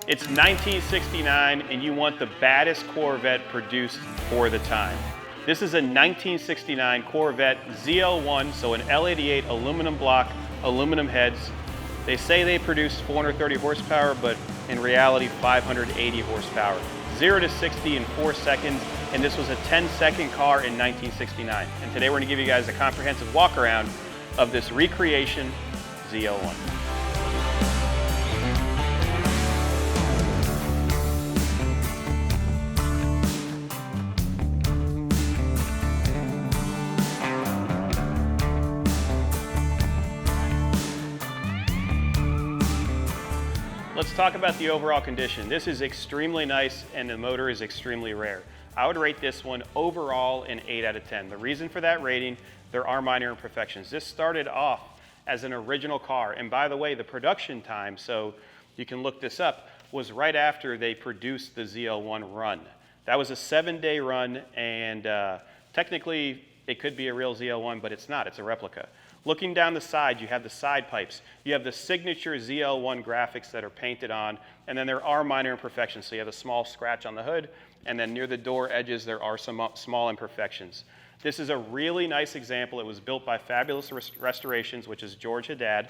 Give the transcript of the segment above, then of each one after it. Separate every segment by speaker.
Speaker 1: It's 1969 and you want the baddest Corvette produced for the time. This is a 1969 Corvette ZL1, so an L88 aluminum block, aluminum heads. They say they produce 430 horsepower, but in reality 580 horsepower. 0 to 60 in 4 seconds, and this was a 10-second car in 1969. And today we're going to give you guys a comprehensive walk around of this recreation ZL1. Let's talk about the overall condition. This is extremely nice and the motor is extremely rare. I would rate this one overall an 8 out of 10. The reason for that rating, there are minor imperfections. This started off as an original car, and by the way, the production time, so you can look this up, was right after they produced the ZL1 run. That was a 7-day run, and technically it could be a real ZL1, but it's not, it's a replica. Looking down the side, you have the side pipes. You have the signature ZL1 graphics that are painted on, and then there are minor imperfections. So you have a small scratch on the hood, and then near the door edges, there are some small imperfections. This is a really nice example. It was built by Fabulous Restorations, which is George Haddad,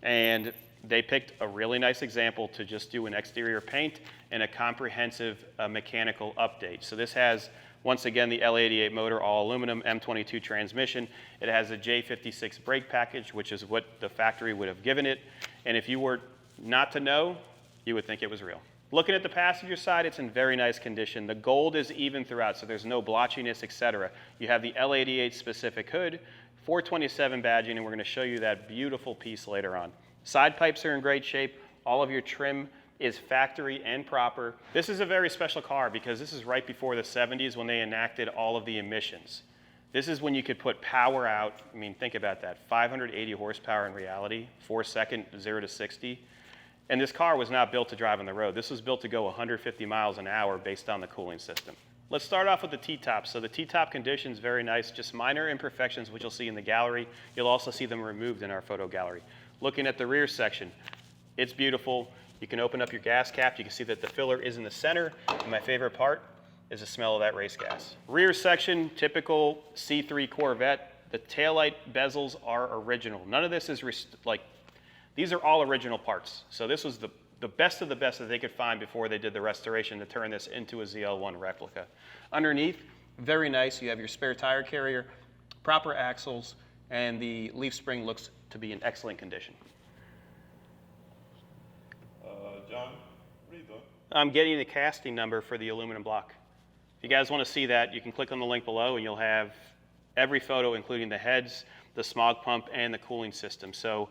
Speaker 1: and they picked a really nice example to just do an exterior paint and a comprehensive mechanical update. So this has, once again, the L88 motor, all aluminum, M22 transmission. It has a J56 brake package, which is what the factory would have given it. And if you were not to know, you would think it was real. Looking at the passenger side, it's in very nice condition. The gold is even throughout, so there's no blotchiness, etc. You have the L88 specific hood, 427 badging, and we're going to show you that beautiful piece later on. Side pipes are in great shape. All of your trim is factory and proper. This is a very special car because this is right before the 70s when they enacted all of the emissions. This is when you could put power out. I mean, think about that. 580 horsepower in reality, 4-second 0 to 60. And this car was not built to drive on the road. This was built to go 150 miles an hour based on the cooling system. Let's start off with the T-top. So the T-top condition is very nice, just minor imperfections, which you'll see in the gallery. You'll also see them removed in our photo gallery. Looking at the rear section, it's beautiful. You can open up your gas cap. You can see that the filler is in the center. And my favorite part is the smell of that race gas. Rear section, typical C3 Corvette. The taillight bezels are original. None of this is these are all original parts. So this was the best of the best that they could find before they did the restoration to turn this into a ZL1 replica. Underneath, very nice. You have your spare tire carrier, proper axles, and the leaf spring looks to be in excellent condition.
Speaker 2: John, what are you doing?
Speaker 1: I'm getting the casting number for the aluminum block. If you guys want to see that, you can click on the link below and you'll have every photo, including the heads, the smog pump, and the cooling system. So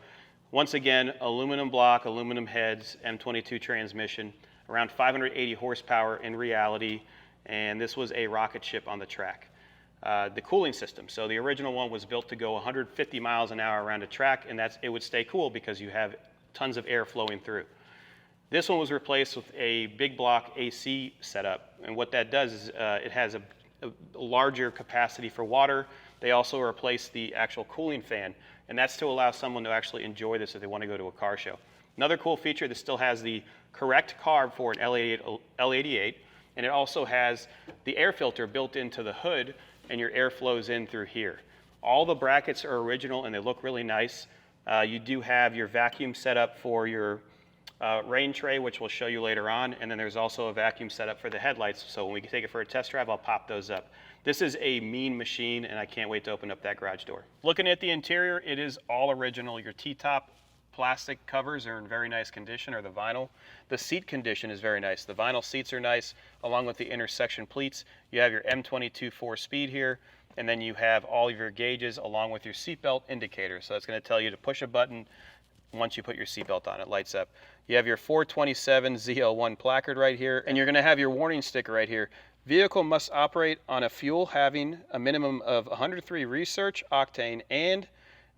Speaker 1: once again, aluminum block, aluminum heads, M22 transmission, around 580 horsepower in reality, and this was a rocket ship on the track. The cooling system, so the original one was built to go 150 miles an hour around a track, and it would stay cool because you have tons of air flowing through. This one was replaced with a big block AC setup, and what that does is it has a larger capacity for water. They also replaced the actual cooling fan, and that's to allow someone to actually enjoy this if they want to go to a car show. Another cool feature, this still has the correct carb for an L88, and it also has the air filter built into the hood, and your air flows in through here. All the brackets are original, and they look really nice. You do have your vacuum setup for your rain tray, which we'll show you later on, and then there's also a vacuum setup for the headlights, so when we take it for a test drive, I'll pop those up. This is a mean machine, and I can't wait to open up that garage door. Looking at the interior, it is all original. Your T-top plastic covers are in very nice condition, or the vinyl. The seat condition is very nice. The vinyl seats are nice, along with the intersection pleats. You have your M22 4-speed here, and then you have all of your gauges along with your seatbelt indicator. So that's going to tell you to push a button. Once you put your seatbelt on, it lights up. You have your 427 ZL1 placard right here, and you're going to have your warning sticker right here. Vehicle must operate on a fuel having a minimum of 103 research octane and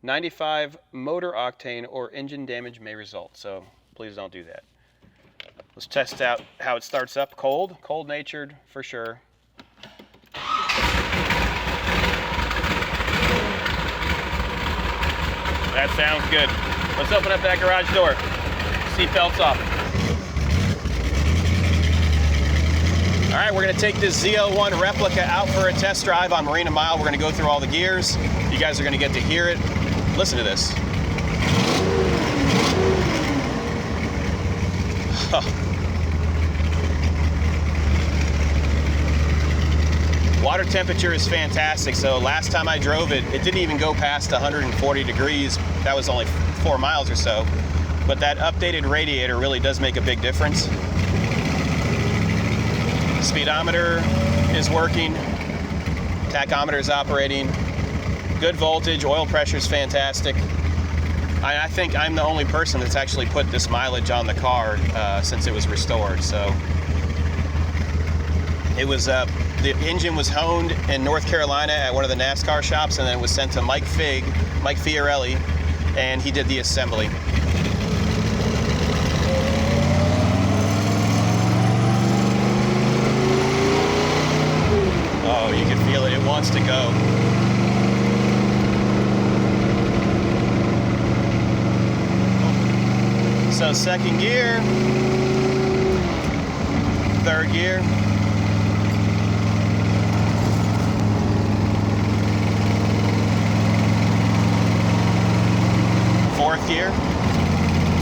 Speaker 1: 95 motor octane, or engine damage may result. So please don't do that. Let's test out how it starts up. Cold natured for sure. That sounds good. Let's open up that garage door. Seatbelts off. All right, we're gonna take this ZL1 replica out for a test drive on Marina Mile. We're gonna go through all the gears. You guys are gonna get to hear it. Listen to this. Water temperature is fantastic. So last time I drove it, it didn't even go past 140 degrees. That was only 4 miles or so. But that updated radiator really does make a big difference. Speedometer is working. Tachometer is operating. Good voltage. Oil pressure is fantastic. I think I'm the only person that's actually put this mileage on the car since it was restored. So it was the engine was honed in North Carolina at one of the NASCAR shops, and then it was sent to Mike Fiorelli, and he did the assembly. Oh, you can feel it. It wants to go. So second gear, third gear, fourth gear.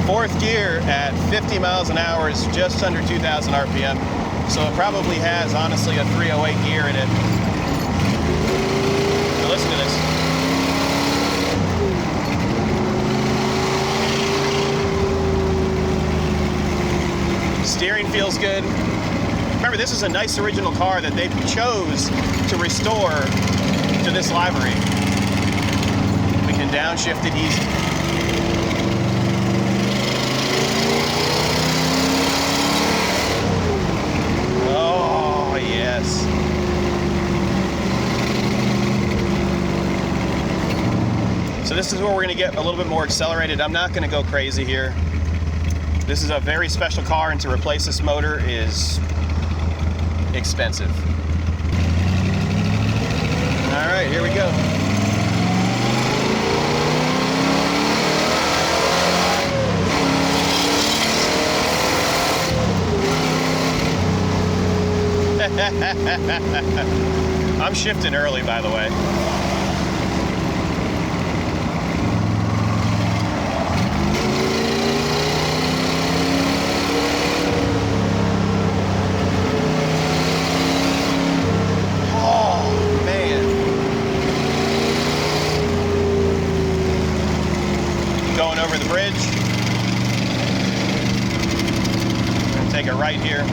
Speaker 1: Fourth gear at 50 miles an hour is just under 2,000 RPM. So it probably has, honestly, a 308 gear in it. Now listen to this. Steering feels good. Remember, this is a nice original car that they chose to restore to this livery. We can downshift it easy. Oh, yes. So this is where we're going to get a little bit more accelerated. I'm not going to go crazy here. This is a very special car, and to replace this motor is expensive. All right, here we go. I'm shifting early, by the way. Going over the bridge. We're going to take a right here.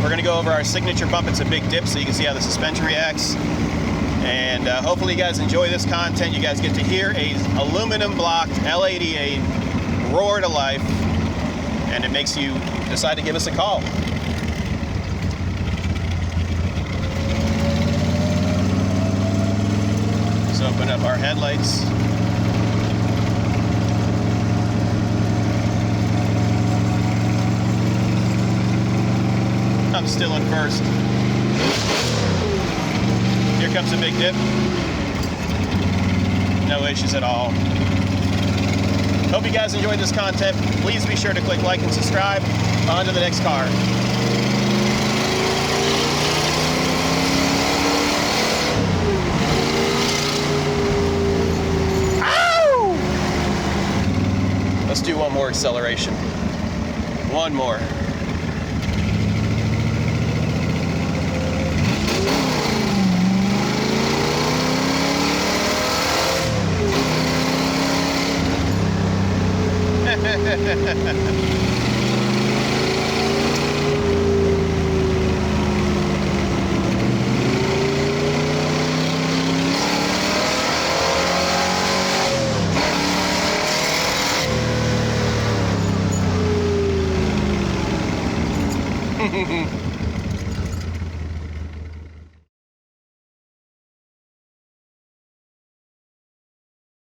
Speaker 1: We're going to go over our signature bump. It's a big dip, so you can see how the suspension reacts. And hopefully you guys enjoy this content. You guys get to hear a aluminum blocked L88 roar to life, and it makes you decide to give us a call. Let's open up our headlights. I'm still in first. Here comes a big dip. No issues at all. Hope you guys enjoyed this content. Please be sure to click like and subscribe. On to the next car. Ow! Let's do one more acceleration. One more.